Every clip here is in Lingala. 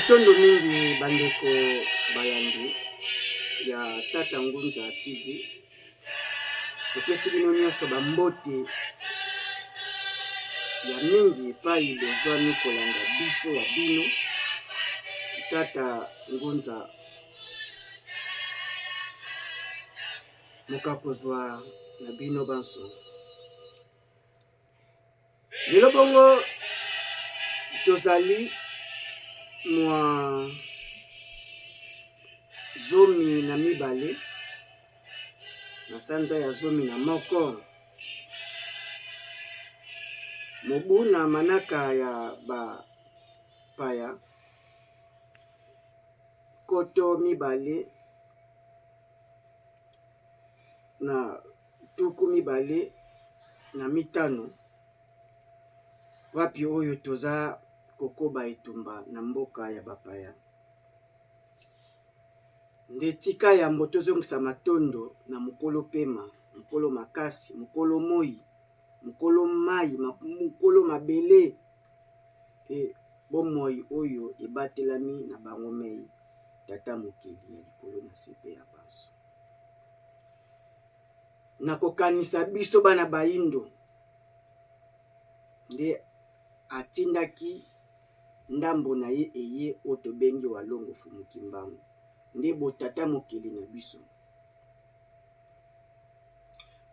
Matondo mingi bandeko bayandi ya Tata Ngunza TV epesi bino nyonso bambote ya mingi epai bozwami kolanda biso ya bino Tata Ngunza mokakozwa na bino banso. Lelo bongo tozali mwa zomi na mibale na sanza ya zomi na moko mobu na manaka ya bapaya koto mibale na tuku mibale na mitano wapi oyo toza kokoba etumba na mboka ya bapaya nde tika ya mboto zongisa matondo na mokolo pema, mokolo makasi, mokolo moi, mokolo mai, mokolo mabele e bomoi oyo ebatelami na bango mei tata mokili ya likolo na sepe ya baso. Na kokanisa biso bana baindo nde atindaki ndambo na ye eye oto bengi walongo fumuki mbangu nde botata mokili na biso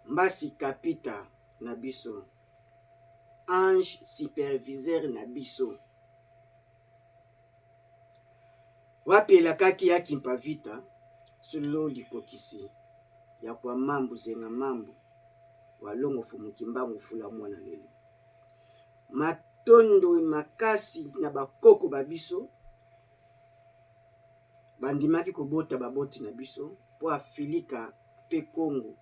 mbasi kapita na biso ange superviseur na biso wapi elakaki yaki mpavita solo likokisi ya kwa mambu zenga mambu walongo fumuki mbangu fula mwana lelo matondo makasi na bakoko babiso bandimaki kobota baboti na biso po Afilika pe Kongo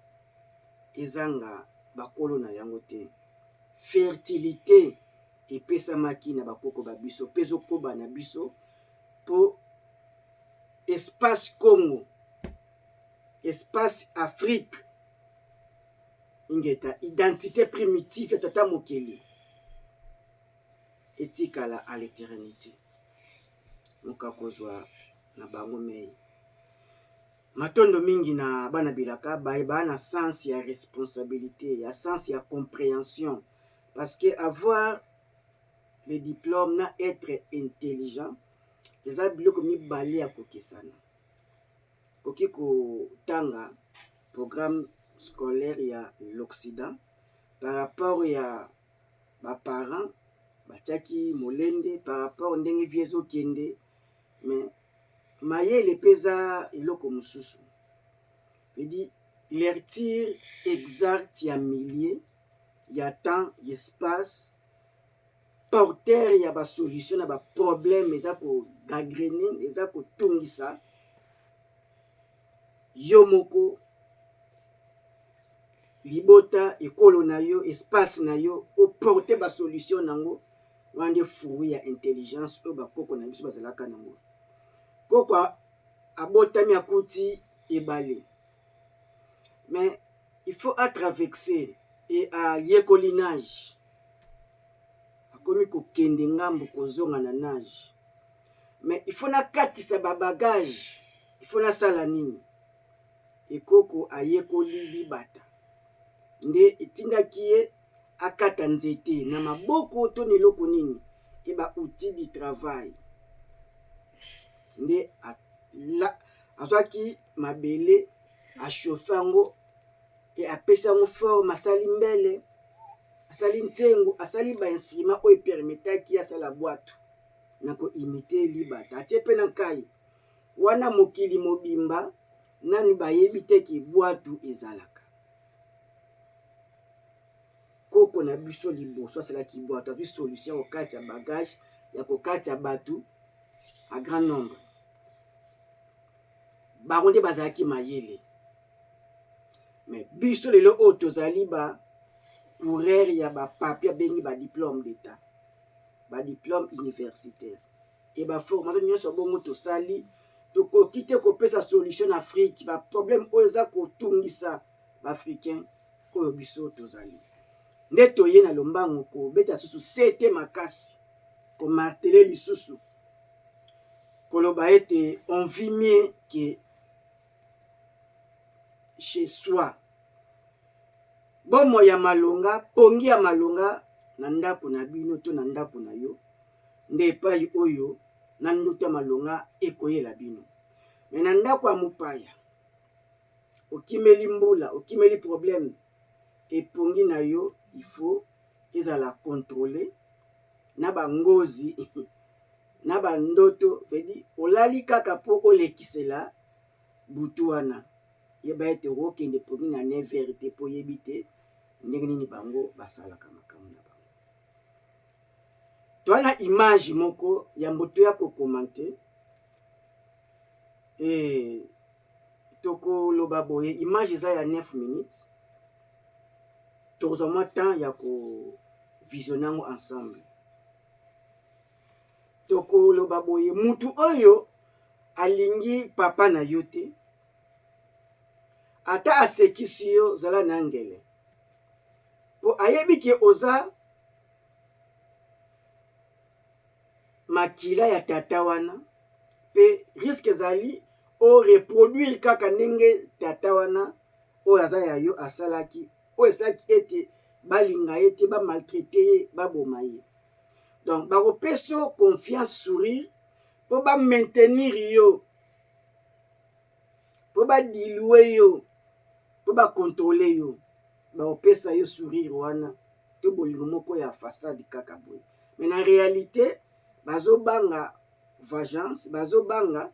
ezanga bakolo na yango te. Fertilité epesamaki na bakoko babiso pezo koba na biso po espace Congo, espace Afrique ingeta identité primitive ya tata mokeli etikala à l'éternité. Mokakozwa na bango mei matondo mingi na bana bilaka ba na sens ya responsabilité, ya sens ya compréhension parce que avoir le diplôme na être intelligent eza biloko mibale ya kokesana. Koki kotanga programme scolaire ya l'Occident par rapport ya ba parents batiaki molende par rapport ndenge viezo kende mais mayele peza eloko mususu dit lecture exacte ya milieu ya temps ya espace porteur ya ba solution na ba problème eza ko gagrene eza ko tungisa yo moko libota ekolo na yo espace na yo o porter ba solution nango wande fruit ya intelligence o ba koko na biso bazalaka nango. Koko abotami akuti ebale mais il faut traverser et à yekolinage akomi kokende ngambo kozonga na nage mais il faut na katisa ba bagage il faut na sala nini ekoko ayekoli libata nde etindaki ye akata nzete na maboko to neloko nini eba outil du travail nde azwaki mabele achauffe yango e apesi yango forme asali mbele asali ntengo asali ba instrument oyo permetaki asala bwato na koimite libata atie mpe na nkai wana mokili mobimba nani bayebi te ke bwato ezalaka. Koko na biso liboso asalaki bwato azwi solution ya kokati ya bagage ya kokati ya bato a grand nombre bango nde bazalaki mayele mais biso lelo oyo tozali ba coureur ya bapapier abengi badiplôme d'état badiplôme universitaire e baformation nyonso bongo tosali tokoki te kopesa solution na Afrique baproblème oyo eza kotungisa baafricain oyo biso tozali nde toye na lombango kobeta susu sete makasi komartele lisusu koloba ete on vit mieux que chez soi. Bomo ya malonga, pongi ya malonga na ndako na bino to na ndako na yo nde epai oyo na ndoto ya malonga ekoyela bino. Me na ndako ya mopaya okimeli mbula, okimeli problème, epongi na yo il faut ezala contrôler na bangozi na bandoto, vedi olali kaka po olekisela butu wana yeba ete okende pongi na 9h te po yebi te ndenge nini bango basalaka makambo na bango. Toana image moko ya moto ya kokomante toko loba boye image eza ya 9 minutes tozwa temps ya ko visionner ensemble. Toko loba boye mutu oyo alingi papa na yo te, ata asekisi yo zala na ngele po ayebi ke oza makila ya tata wana pe risque ezali o reproduire kaka ndenge tata wana oyo aza ya yo asalaki, oyo esalaki ete balinga ye te, bamaltraite ye, baboma ye. Donc bakopesa confiance sourire po bamaintenir yo, po badilue yo, po bakontrole yo, bakopesa yo sourire wana to bolingo moko ya façade kaka boye. Mais na réalité bazobanga vengeance, bazobanga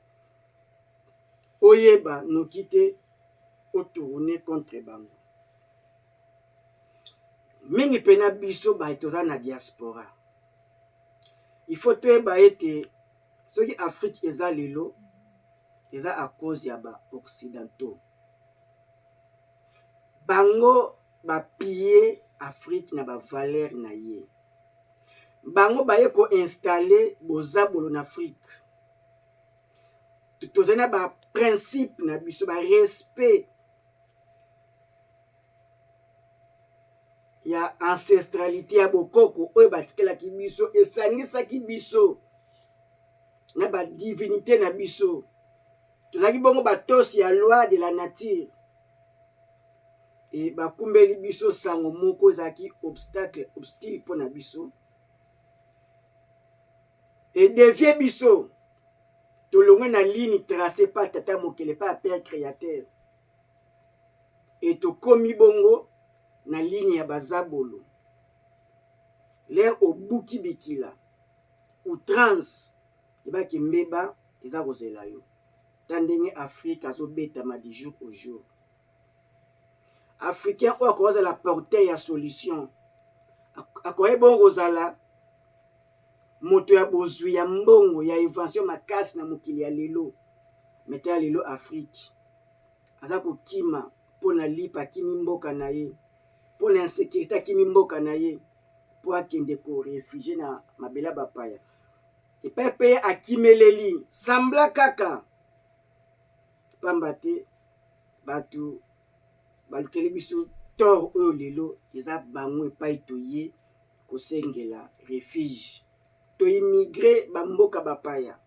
oyeba noki te otourne contre bango. Mingi pena biso ba toza na diaspora. Il faut toyeba ete soki Afrique eza lelo eza à cause ya ba occidentaux. Bango ba piller Afrique na ba valeur na ye. Bango baye ko installer bozabolo na Afrique. Tozana ba principe na biso, ba respect ya ancestralité ya bokoko oyo batikelaki biso esangisaki biso na ba divinité na biso. Tozaki bongo batosi ya loi de la nature e bakumbeli biso sango moko ezalaki obstacle hostile mpo na biso e devie biso tolongwe na ligne tracée par tata mokele par père créateur e tokomi bongo na ligne ya bazabolo. L'air obuki bikila outrance ebaki mbeba eza kozela yo tandenge Afrique azobetama du jour au jour. Africain oyo akozala porteur ya solution, akoye bongo kozala moto ya bozwi ya mbongo ya invention makasi na mokili ya lelo. Mete ya lelo Afrique aza kokima mpo na lipa akimi mboka na ye, mpo na insécurité akimi mboka na ye, mpo akende ko réfugie na mabela bapaya epai mpe akimeleli sambla kaka pamba te bato balukeli biso tort oyo lelo eza bango epai toye kosengela refuge toimmigre bamboka bapaya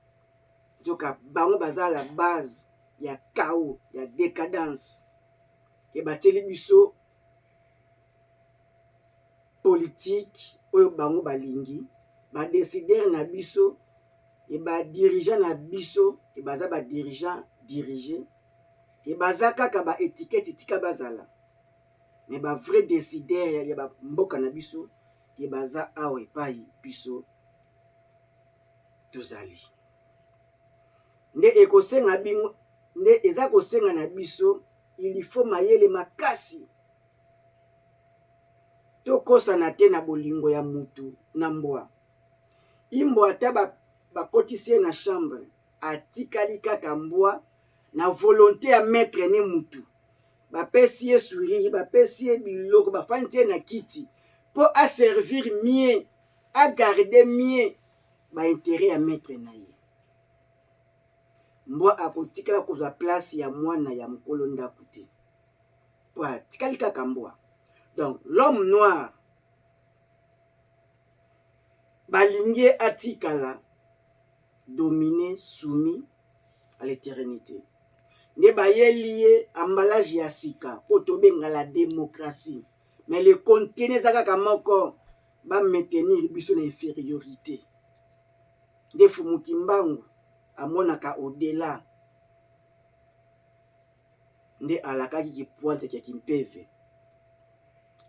nzoka bango baza la base ya chaos ya décadence e batieli biso politique oyo bango balingi, badécideur na biso e badirigeant na biso e baza badirigeant dirigé e baza kaka baétiquette tika bazala me bavrai décideur ya bamboka na biso e baza awa epai biso tozali. Nde ekosenga bingo, nde eza kosenga na biso il faut mayele makasi tokosana te na bolingo ya mutu na mbwa. Imbwa ata bakotisi ye na chambre atikali kaka mbwa na volonté ya maître ne mutu, bapesi ye sourire, bapesi ye biloko, bafandi ye na kiti po aservir mieux, agarder mieux baintérêt ya maître na ye. Mbwa akotikala kozwa place ya mwana ya mokolo ndako te po atikali kaka mbwa. Donc l'homme noir balingi atikala dominé, soumis à l'éternité. Ne baye lié emballage ya sika, otobenga la démocratie. Mais le contenu ezaka moko ba maintenir biso na infériorité. De fumuki mbangu amonaka au-delà. Nde alakaki ki pointe kia kimpeve.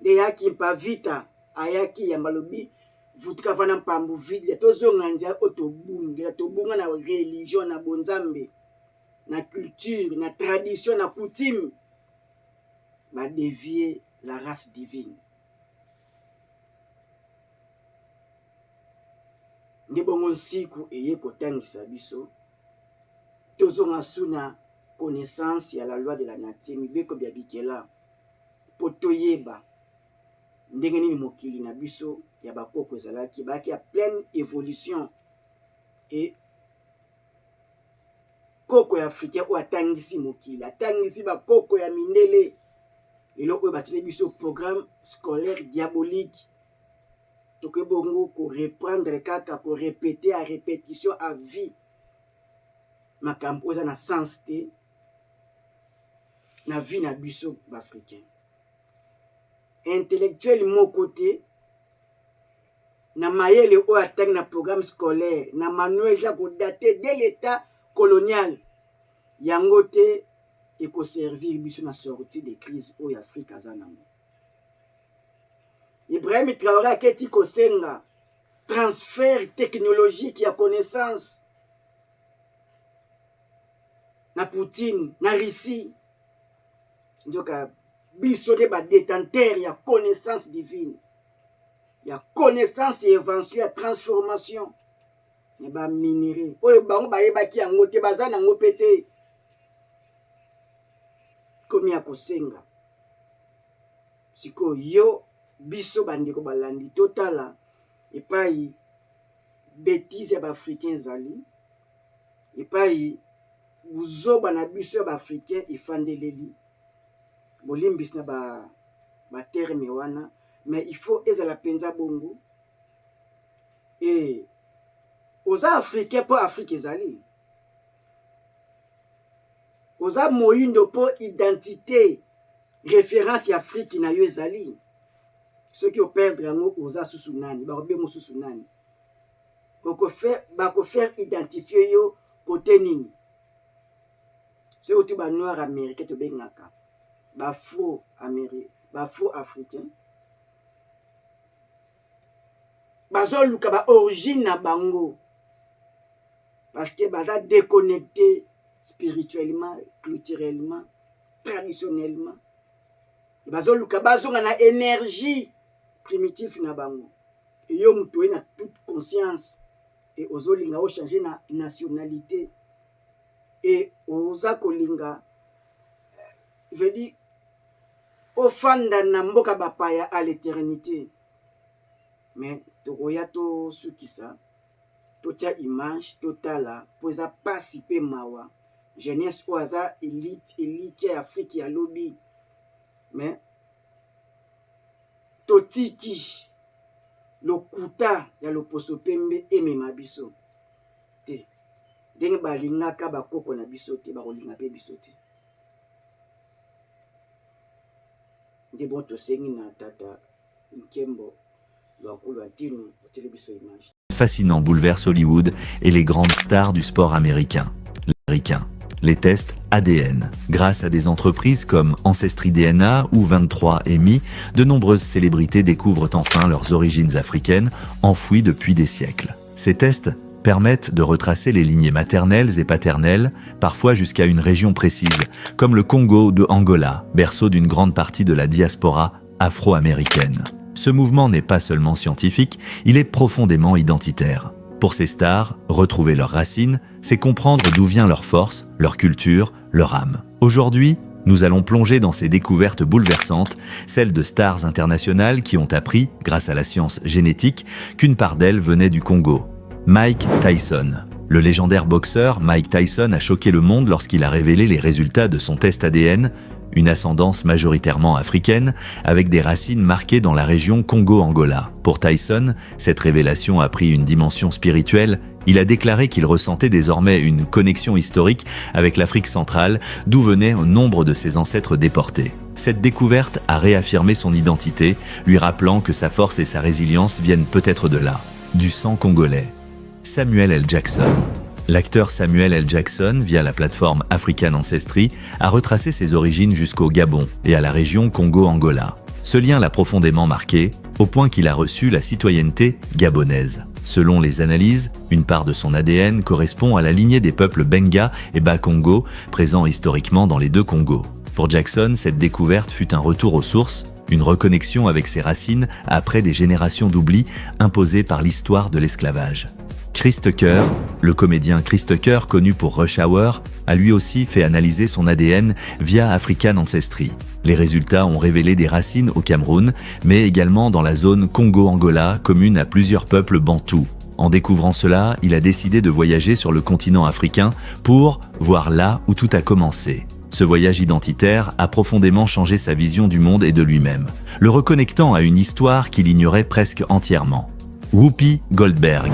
Nde yaki mpavita ayaki ya malobi vutuka vana mpambu vide tozonga ndia otobunga tobunga na religion na bonzambe na culture na tradition na coutume ba dévier la race divine. Nde bongo nsiku eye kotangisa biso tozonga suna connaissance ya la loi de la nature mibeko bya bikela potoyeba ndenge nini mokili na biso ya bakoko ezalaki baki ya pleine évolution et koko ya africain oyo atangisi mokili atangisi bakoko ya mindele lelo oyo batile biso programme scolaire diabolique toke bongo ko reprendre kaka ko répéter à répétition à vie makambo eza na sens te na vie na biso bafricain intellectuel moko te na mayele oyo atangi na programme scolaire na manuel ja kodaté dès l'état colonial yango te ekoservir biso na sortie de crise oyo Afrique aza nango. Ibrahim Traoré aketi kosenga transfert technologique ya connaissance na Poutine na Russie njoka biso de ba détenteur ya connaissance divine ya connaissance et invention ya transformation ne ba minéré oyo bango bayebaki yango te baza nango pete komi ya kosenga siko yo biso bandeko balandi totala epai bêtise ya baafricain ezali epai buzoba na biso ya baafricain efandeleli bolimbisi na baterme wana mais il faut ezala penza bongo et oza africain po Afrique ezali oza moyindo po identité référence ya Afrique na yo ezali ceux qui operdre yango oza susu nani bakobengo susu nani bakofaire identifier yo kote nini c'est otu ba noir américain tobengaka bafro africain bazoluka ba origine na bango parce que baza déconnecté spirituellement, culturellement, traditionnellement. Bazoluka bazonga na énergie primitive na bango. Et yo mutoye na toute conscience et ozolinga o changer na nationalité et oza kolinga veut dire ofanda na mboka bapaya à l'éternité. Mais tokoya to sukisa totia image totala poza pasi pe mawa jeunesse oaza élite ya Afrique ya lobby mais totiki lokuta ya loposo pembe emema biso te ndenge balingaka bakoko na biso te bakolinga pe biso te nde bon tosengi na tata Nkembo Lwankulu Antino otele biso image fascinant bouleverse Hollywood et les grandes stars du sport américain. Les tests ADN. Grâce à des entreprises comme Ancestry DNA ou 23andMe, de nombreuses célébrités découvrent enfin leurs origines africaines, enfouies depuis des siècles. Ces tests permettent de retracer les lignées maternelles et paternelles, parfois jusqu'à une région précise, comme le Congo de Angola, berceau d'une grande partie de la diaspora afro-américaine. Ce mouvement n'est pas seulement scientifique, il est profondément identitaire. Pour ces stars, retrouver leurs racines, c'est comprendre d'où vient leur force, leur culture, leur âme. Aujourd'hui, nous allons plonger dans ces découvertes bouleversantes, celles de stars internationales qui ont appris, grâce à la science génétique, qu'une part d'elles venait du Congo. Mike Tyson. Le légendaire boxeur Mike Tyson a choqué le monde lorsqu'il a révélé les résultats de son test ADN, une ascendance majoritairement africaine, avec des racines marquées dans la région Congo-Angola. Pour Tyson, cette révélation a pris une dimension spirituelle. Il a déclaré qu'il ressentait désormais une connexion historique avec l'Afrique centrale, d'où venait nombre de ses ancêtres déportés. Cette découverte a réaffirmé son identité, lui rappelant que sa force et sa résilience viennent peut-être de là, du sang congolais. Samuel L. Jackson. L'acteur Samuel L. Jackson, via la plateforme African Ancestry, a retracé ses origines jusqu'au Gabon et à la région Congo-Angola. Ce lien l'a profondément marqué, au point qu'il a reçu la citoyenneté gabonaise. Selon les analyses, une part de son ADN correspond à la lignée des peuples Benga et Bakongo, présents historiquement dans les deux Congos. Pour Jackson, cette découverte fut un retour aux sources, une reconnexion avec ses racines après des générations d'oubli imposées par l'histoire de l'esclavage. Chris Tucker, le comédien Chris Tucker connu pour Rush Hour, a lui aussi fait analyser son ADN via African Ancestry. Les résultats ont révélé des racines au Cameroun, mais également dans la zone Congo-Angola, commune à plusieurs peuples bantous. En découvrant cela, il a décidé de voyager sur le continent africain pour voir là où tout a commencé. Ce voyage identitaire a profondément changé sa vision du monde et de lui-même, le reconnectant à une histoire qu'il ignorait presque entièrement. Whoopi Goldberg.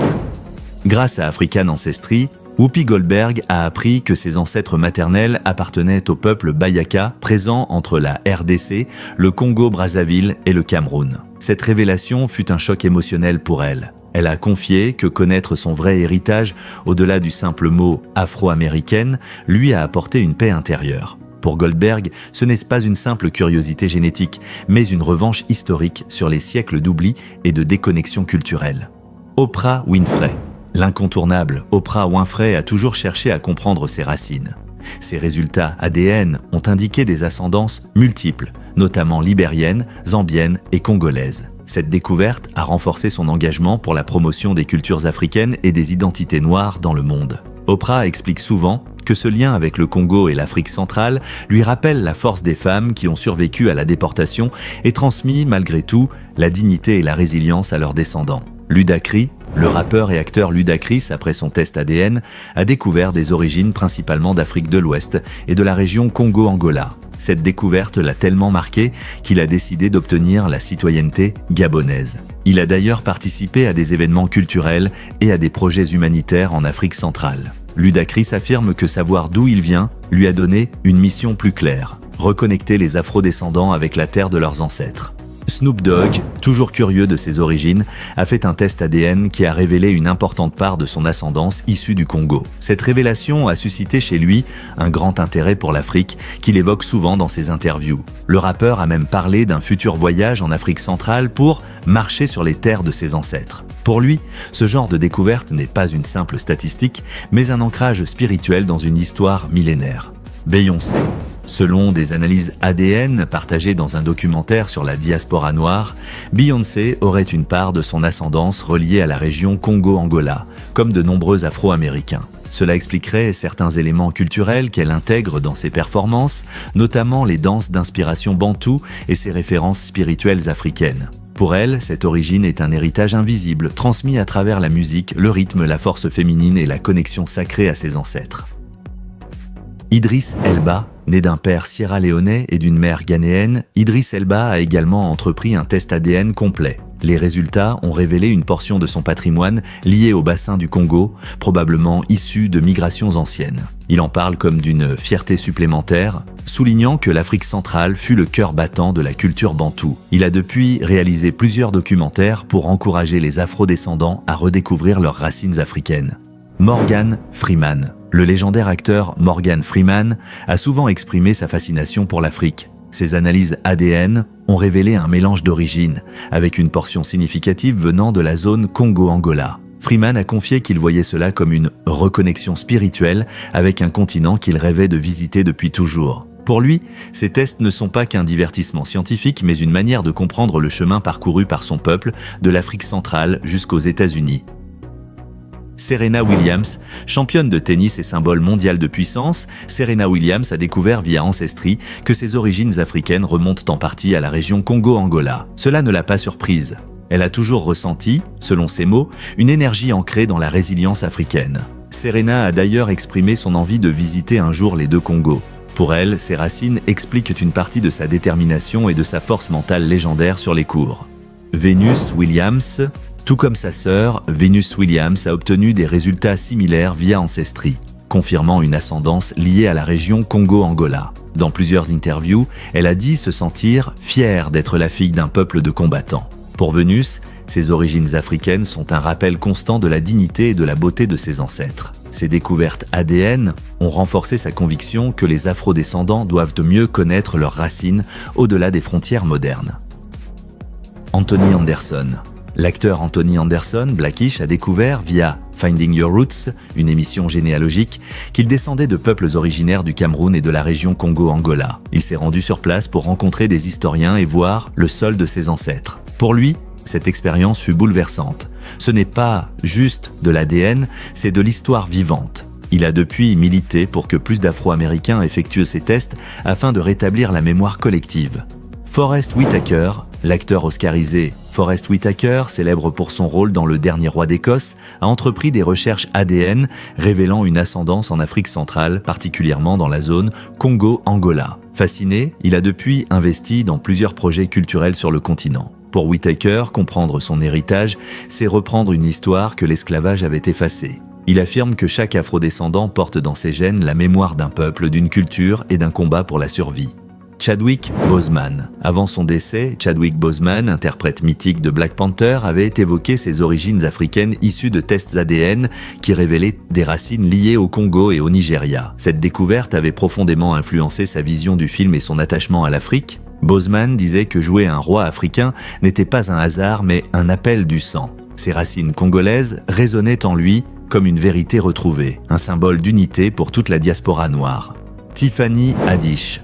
Grâce à African Ancestry, Whoopi Goldberg a appris que ses ancêtres maternels appartenaient au peuple Bayaka présent entre la RDC, le Congo-Brazzaville et le Cameroun. Cette révélation fut un choc émotionnel pour elle. Elle a confié que connaître son vrai héritage, au-delà du simple mot « afro-américaine », lui a apporté une paix intérieure. Pour Goldberg, ce n'est pas une simple curiosité génétique, mais une revanche historique sur les siècles d'oubli et de déconnexion culturelle. Oprah Winfrey. L'incontournable Oprah Winfrey a toujours cherché à comprendre ses racines. Ses résultats ADN ont indiqué des ascendances multiples, notamment libériennes, zambiennes et congolaises. Cette découverte a renforcé son engagement pour la promotion des cultures africaines et des identités noires dans le monde. Oprah explique souvent que ce lien avec le Congo et l'Afrique centrale lui rappelle la force des femmes qui ont survécu à la déportation et transmis, malgré tout, la dignité et la résilience à leurs descendants. Ludacris, le rappeur et acteur Ludacris, après son test ADN, a découvert des origines principalement d'Afrique de l'Ouest et de la région Congo-Angola. Cette découverte l'a tellement marqué qu'il a décidé d'obtenir la citoyenneté gabonaise. Il a d'ailleurs participé à des événements culturels et à des projets humanitaires en Afrique centrale. Ludacris affirme que savoir d'où il vient lui a donné une mission plus claire, reconnecter les afro-descendants avec la terre de leurs ancêtres. Snoop Dogg, toujours curieux de ses origines, a fait un test ADN qui a révélé une importante part de son ascendance issue du Congo. Cette révélation a suscité chez lui un grand intérêt pour l'Afrique qu'il évoque souvent dans ses interviews. Le rappeur a même parlé d'un futur voyage en Afrique centrale pour marcher sur les terres de ses ancêtres. Pour lui, ce genre de découverte n'est pas une simple statistique, mais un ancrage spirituel dans une histoire millénaire. Beyoncé. Selon des analyses ADN partagées dans un documentaire sur la diaspora noire, Beyoncé aurait une part de son ascendance reliée à la région Congo-Angola, comme de nombreux Afro-Américains. Cela expliquerait certains éléments culturels qu'elle intègre dans ses performances, notamment les danses d'inspiration bantoue et ses références spirituelles africaines. Pour elle, cette origine est un héritage invisible, transmis à travers la musique, le rythme, la force féminine et la connexion sacrée à ses ancêtres. Idriss Elba, né d'un père sierra-léonais et d'une mère ghanéenne, Idriss Elba a également entrepris un test ADN complet. Les résultats ont révélé une portion de son patrimoine liée au bassin du Congo, probablement issue de migrations anciennes. Il en parle comme d'une fierté supplémentaire, soulignant que l'Afrique centrale fut le cœur battant de la culture bantoue. Il a depuis réalisé plusieurs documentaires pour encourager les afro-descendants à redécouvrir leurs racines africaines. Morgan Freeman. Le légendaire acteur Morgan Freeman a souvent exprimé sa fascination pour l'Afrique. Ses analyses ADN ont révélé un mélange d'origines, avec une portion significative venant de la zone Congo-Angola. Freeman a confié qu'il voyait cela comme une reconnexion spirituelle avec un continent qu'il rêvait de visiter depuis toujours. Pour lui, ces tests ne sont pas qu'un divertissement scientifique, mais une manière de comprendre le chemin parcouru par son peuple, de l'Afrique centrale jusqu'aux États-Unis. Serena Williams, championne de tennis et symbole mondial de puissance, Serena Williams a découvert via Ancestry que ses origines africaines remontent en partie à la région Congo-Angola. Cela ne l'a pas surprise. Elle a toujours ressenti, selon ses mots, une énergie ancrée dans la résilience africaine. Serena a d'ailleurs exprimé son envie de visiter un jour les deux Congos. Pour elle, ces racines expliquent une partie de sa détermination et de sa force mentale légendaire sur les cours. Venus Williams, tout comme sa sœur, Venus Williams a obtenu des résultats similaires via Ancestry, confirmant une ascendance liée à la région Congo-Angola. Dans plusieurs interviews, elle a dit se sentir fière d'être la fille d'un peuple de combattants. Pour Venus, ses origines africaines sont un rappel constant de la dignité et de la beauté de ses ancêtres. Ses découvertes ADN ont renforcé sa conviction que les afrodescendants doivent mieux connaître leurs racines au-delà des frontières modernes. Anthony Anderson. L'acteur Anthony Anderson, Blackish, a découvert via Finding Your Roots, une émission généalogique, qu'il descendait de peuples originaires du Cameroun et de la région Congo-Angola. Il s'est rendu sur place pour rencontrer des historiens et voir le sol de ses ancêtres. Pour lui, cette expérience fut bouleversante. Ce n'est pas juste de l'ADN, c'est de l'histoire vivante. Il a depuis milité pour que plus d'Afro-Américains effectuent ces tests afin de rétablir la mémoire collective. Forest Whitaker, l'acteur oscarisé Forest Whitaker, célèbre pour son rôle dans Le Dernier Roi d'Écosse, a entrepris des recherches ADN révélant une ascendance en Afrique centrale, particulièrement dans la zone Congo-Angola. Fasciné, il a depuis investi dans plusieurs projets culturels sur le continent. Pour Whitaker, comprendre son héritage, c'est reprendre une histoire que l'esclavage avait effacée. Il affirme que chaque afrodescendant porte dans ses gènes la mémoire d'un peuple, d'une culture et d'un combat pour la survie. Chadwick Boseman. Avant son décès, Chadwick Boseman, interprète mythique de Black Panther, avait évoqué ses origines africaines issues de tests ADN qui révélaient des racines liées au Congo et au Nigeria. Cette découverte avait profondément influencé sa vision du film et son attachement à l'Afrique. Boseman disait que jouer un roi africain n'était pas un hasard mais un appel du sang. Ses racines congolaises résonnaient en lui comme une vérité retrouvée, un symbole d'unité pour toute la diaspora noire. Tiffany Haddish.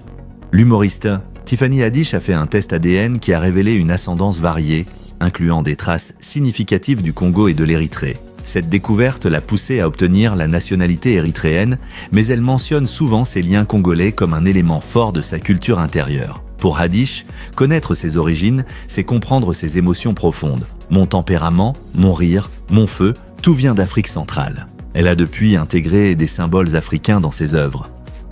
L'humoriste Tiffany Haddish a fait un test ADN qui a révélé une ascendance variée, incluant des traces significatives du Congo et de l'Érythrée. Cette découverte l'a poussée à obtenir la nationalité érythréenne, mais elle mentionne souvent ses liens congolais comme un élément fort de sa culture intérieure. Pour Haddish, connaître ses origines, c'est comprendre ses émotions profondes. Mon tempérament, mon rire, mon feu, tout vient d'Afrique centrale. Elle a depuis intégré des symboles africains dans ses œuvres.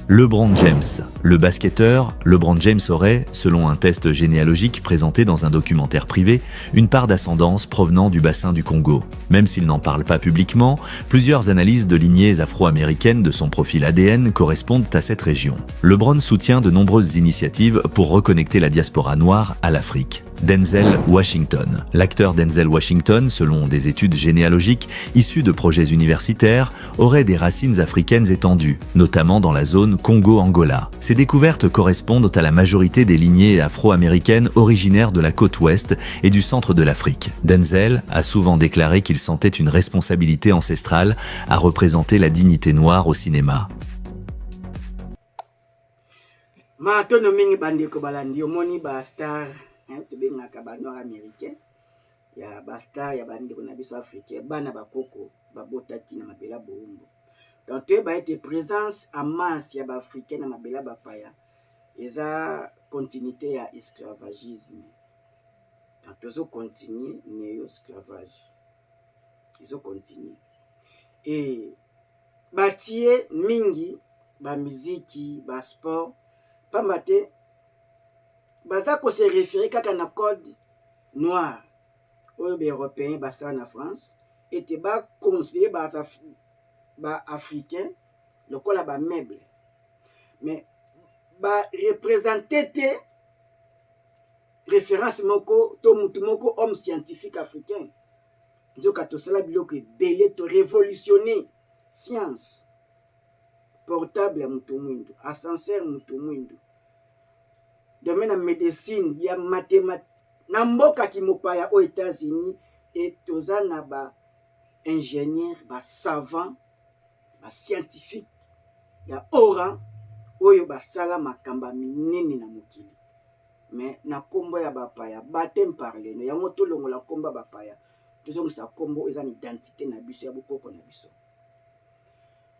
LeBron James. Le basketteur, LeBron James aurait, selon un test généalogique présenté dans un documentaire privé, une part d'ascendance provenant du bassin du Congo. Même s'il n'en parle pas publiquement, plusieurs analyses de lignées afro-américaines de son profil ADN correspondent à cette région. LeBron soutient de nombreuses initiatives pour reconnecter la diaspora noire à l'Afrique. Denzel Washington. L'acteur Denzel Washington, selon des études généalogiques issues de projets universitaires, aurait des racines africaines étendues, notamment dans la zone Congo-Angola. Ces découvertes correspondent à la majorité des lignées afro-américaines originaires de la côte ouest et du centre de l'Afrique. Denzel a souvent déclaré qu'il sentait une responsabilité ancestrale à représenter la dignité noire au cinéma. Tobengaka banoir américain ya bastar ya bandeko na biso africain bana bakoko babotaki na mabela boumbo donc toyeba ete présence en masse ya baafricain na mabela bapaya eza continuité ya esclavagisme donc tozocontinue neo esclavage ezocontinue e batie mingi bamiziki basport pamba te baza ko se référer kaka na code noir oyo ba européen basala na France ete ba conseiller ba africain lokola ba meuble mais ba représenter te référence moko to mutu moko homme scientifique africain nzoka tosala biloko ebele to révolutionner science portable ya mutu mwindu ascenseur mutu mwindu domaine ya médecine ya mathématique na mboka kimopaya aux États-Unis et toza na ba ingénieur ba savant ba scientifique ya oran oyo basala makamba minene na mokili mais na kombo ya bapaya batem parler no yango tolongola kombo ya bapaya tozongisa kombo eza na identité na biso ya bokoko na biso.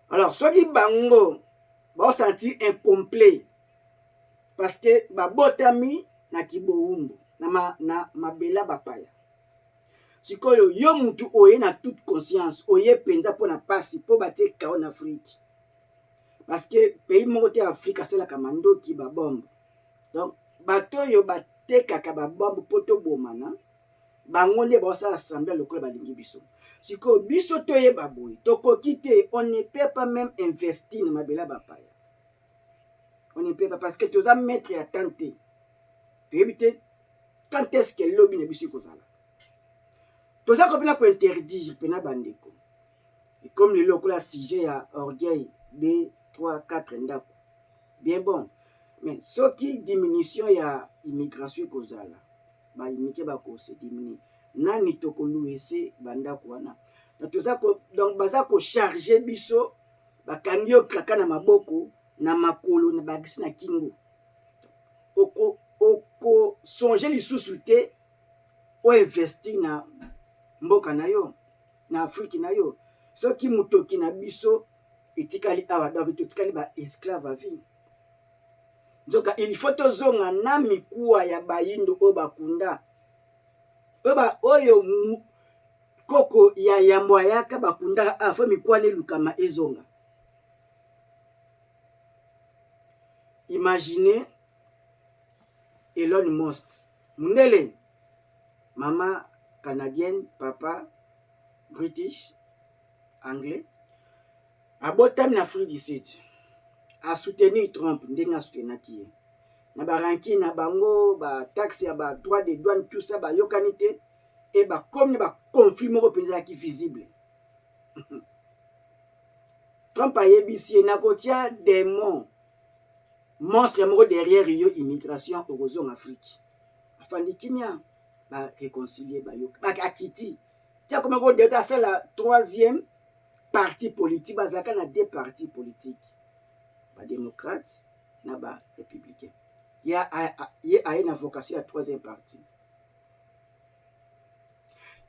Alors soki bango ba sentir incomplet parce que babotami na kiboumbu na mabela bapaya sikoyo yo mutu oye na toute conscience oye penza po na pasi po batie kao na Afrique parce que pays moko te Afrique asalaka mandoki babombe. Donc bato oyo batekaka babombe po tobomana bango nde baosala assemblée lokola balingi biso. Sikoyo biso toyeba boye tokoki te, on ne peut pas même investir na mabela bapaya. On ne peut pas parce que toza maître ya tante. Toyebi te quand est-ce que lobby na biso kozala. Toza kopela ko interdire pena bandeko. Et comme le lokola sujet ya orgueil 2, 3, 4 ndako. Bien bon. Mais soki diminution ya immigration kozala, ba immigré ba ko se diminuer. Nani toko louese bandako wana. Donc baza ko charger biso bakangi yo kaka na maboko na makolo na bagisi na kingo. Oko songer lisusu te o investir na mboka na yo na Afrique na yo. Soki mutoki na biso etikali awa David etikali ba esclave à vie. Donc il faut tozonga na mikuwa ya bayindo o bakunda. Oba oyo koko ya yambo yaka bakunda afo mikuwa ne lukama ezonga. Imaginez Elon Musk. Mundele maman canadienne, papa british, anglais. Abotami na Afrique du Sud. A soutenir Trump, ndenga soutenir qui na baranki na bango ba taxe ya ba droit de douane tout ça ba yokanité et ba comme ba conflit moko penza qui visible. Trump a yebisi na kotia démon monstre moko derrière yo immigration au Afrique. Afandi kimia ba réconcilier ba yok ba akiti. Tia comme ko deta c'est la troisième parti politique bazaka na deux partis politiques. Ba démocrate na ba républicain. Il y a une vocation à troisième partie.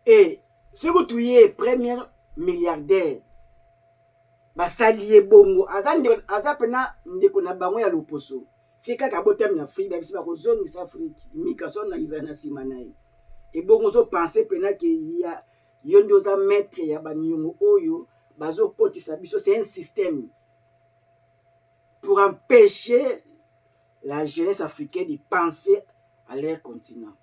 Et ce que tu es premier milliardaire, bah salié bongo, azapena ndeko na bango ya loposo. Fika kabotem na Afrique, babisi ba ko zone South Afrique, mikaso na izana simanae. Et bongo zo penser pena que il y a yondo za maître ya banyongo oyo bazo kotisa biso, c'est un système pour empêcher la jeunesse africaine de penser à leur continent.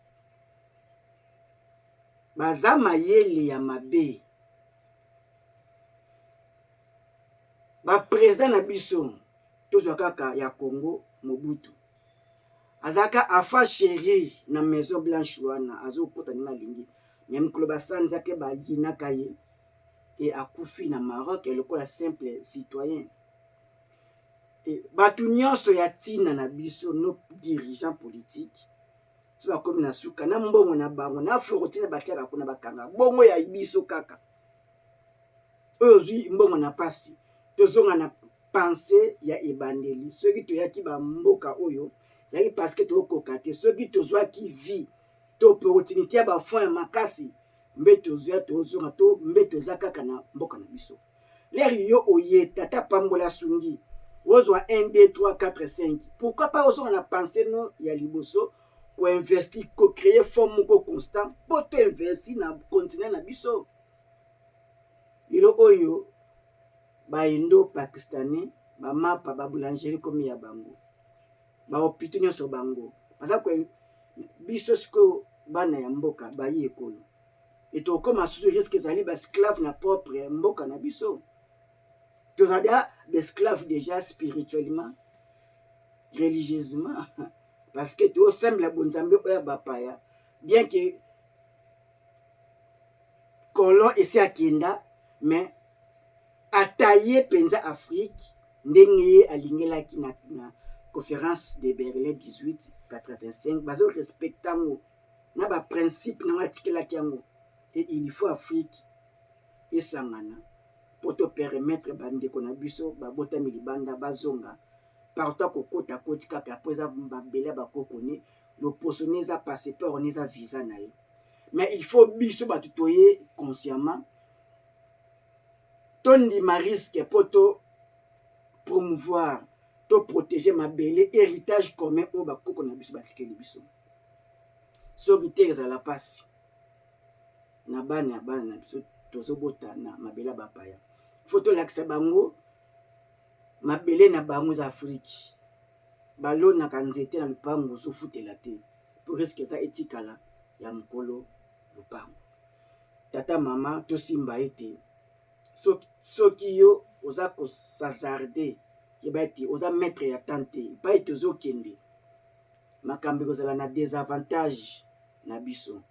Baza mayele ya mabe. Ba président na biso tozwa kaka ya Congo Mobutu. Azaka afa chéri na Maison Blanche wana azo kota na lingi. Même kloba sanza ke ba yinaka ye et akufi na Maroc et lokola simple citoyen. Et batu nyonso ya tina na biso nos dirigeants politiques so comme na suka na mbongo na bango na forotina batiaka kuna bakanga bongo ya biso kaka ozwi mbongo na pasi tozonga na pensée ya ebandeli soki toyaki ba mboka oyo zaki parce que tokoka te soki tozwa ki vie to opportunité ya ba fond ya makasi mbe tozwa tozonga to mbe tozaka kana mboka na biso l'air yo oye tata pambola sungi Ozwa 1, 2, 3, 4, 5. Pourquoi pas on a pensé non ya liboso ko investir, ko créer forme ko constant pour to investir na continent na biso. Lilo oyo ba indo pakistanais ba mapa ba boulangerie comme ya bango. Ba hôpital nyoso bango. Parce que biso siko bana ya mboka ba yi ekolo. Et to comme sous risque zali ba esclave na propre mboka na biso. Tous des esclaves déjà spirituellement, religieusement, parce que tout semble la bonne zambe oya bapaya, bien que colon essaie à Kenda, mais ataillé penza Afrique, ndenge alingela ki na conférence de Berlin 1885, bazo respectant na ba principe na watikela kiango, et il faut Afrique et sangana. Pour te permettre bandeko na biso babota milibanda bazonga partout kokota kotika après ça babela bakokone le posoneza passeport oneza visa nae mais il faut biso batutoyer consciemment tondi ma risque pour to promouvoir to protéger mabele héritage commun o bakoko na biso batikeli biso soki te ezala pasi na bana na biso tozobota na mabela bapaya. Photo lakisa bango mabele na bango za Afrique balonaka nzete na lupango ozofutela te po risque eza etikala ya mokolo lupango. Tata mama tosimba ete soki yo oza kosazarde yeba ete oza maître ya tante epai ete ozokende makambo ekozala na désavantage na biso.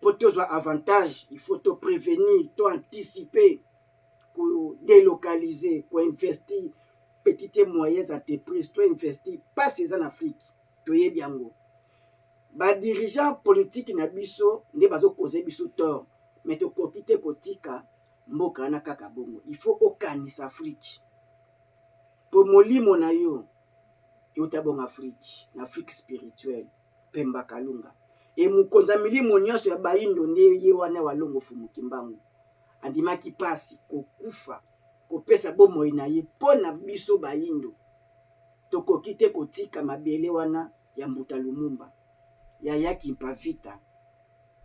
Po tozwa avantage il faut to prévenir, to anticiper, ko délocaliser, ko investir petites et moyennes entreprises, to investir pas eza na Afrique toyebi yango. Ba dirigeant politique na biso nde bazo causer biso tort, mais tokoki te kotika mboka na kaka bongo. Il faut okanisa Afrique po molimo na yo euta bon Afrique, na Afrique spirituelle Pemba Kalunga. E mukonza milimo nyonso ya bayindo nde ye wana walongo fumuki mbangu andimaki pasi kokufa kopesa bomoi na ye mpo na biso bayindo. Tokoki te kotika mabele wana ya Mbuta Lumumba, ya Yaki Mpavita,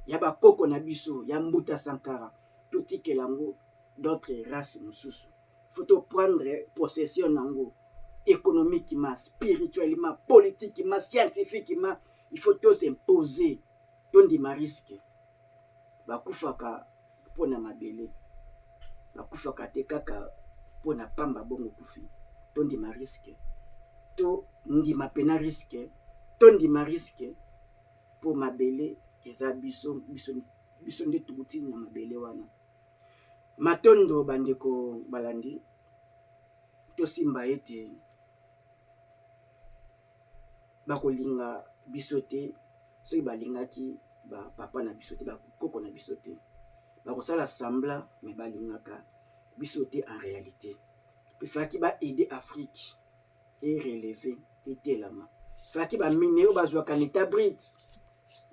ya bakoko na biso, ya Mbuta Sankara, totikela yango d'autres races mosusu. Faut to prendre possession nango économiquement, spirituellement, politiquement, scientifiquement. Il faut tous s'imposer. Tondi ma risque. Bakufaka pona mabele. Bakufaka te kaka pona pamba bongo kufi. Tondi ma risque. To ndi ma pena risque. Tondi ma risque. Po mabele eza biso nde tukuti na mabele wana. Matondo bandeko balandi. To simba ete bakolinga biso te soki balingaki ba papa na biso te bakoko na biso te bakosala semblant mais balingaka biso te en réalité. Ifaki ba aider Afrique et relever etelama. Ifaki ba minero bazwaka neta brite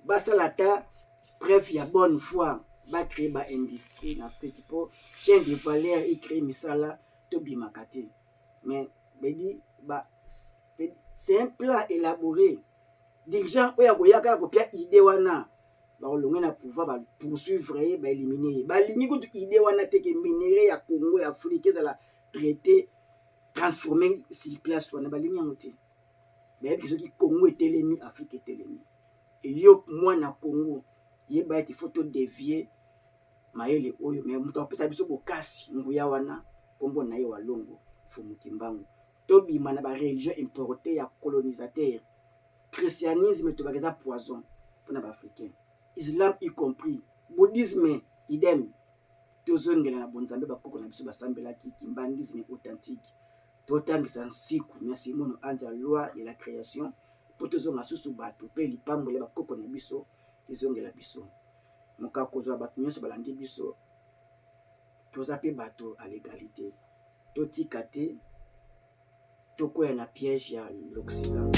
basala ta preuve ya bonne foi ba créer ba industrie en Afrique pour chaîne de valeur et créer misala to bimakate. Mais c'est un plan élaboré. Dirigeant oya koyaka kopia idée wana bakolonga na pouvoir ba poursuivre ba éliminer ba lingi kutu idée wana teke minéraux ya Congo ya Afrique ezala traité transformer sur place wana ba lingi ngote ba biso ki Congo etelemi Afrique etelemi et yo mwana Congo yeba ete photo dévier maele oyo mais muto apesa biso bokasi nguya wana kombo na ye walongo fumuki mbangu tobima na ba religion importée ya colonisateur. Christianisme to bageza poison pour les Africains. Islam y compris. Bouddhisme idem. Tozongela na bonzambe bakoko na biso basambela ki kimbandisme authentique. Totangisa nsiku merci mono anza loi de la création pour tozonga susu bato pe lipambo le bakoko na biso ezongela biso. Moka kozwa bato nyonso balandi biso toza pe bato à l'égalité. Totika te tokoya na piège ya l'Occident.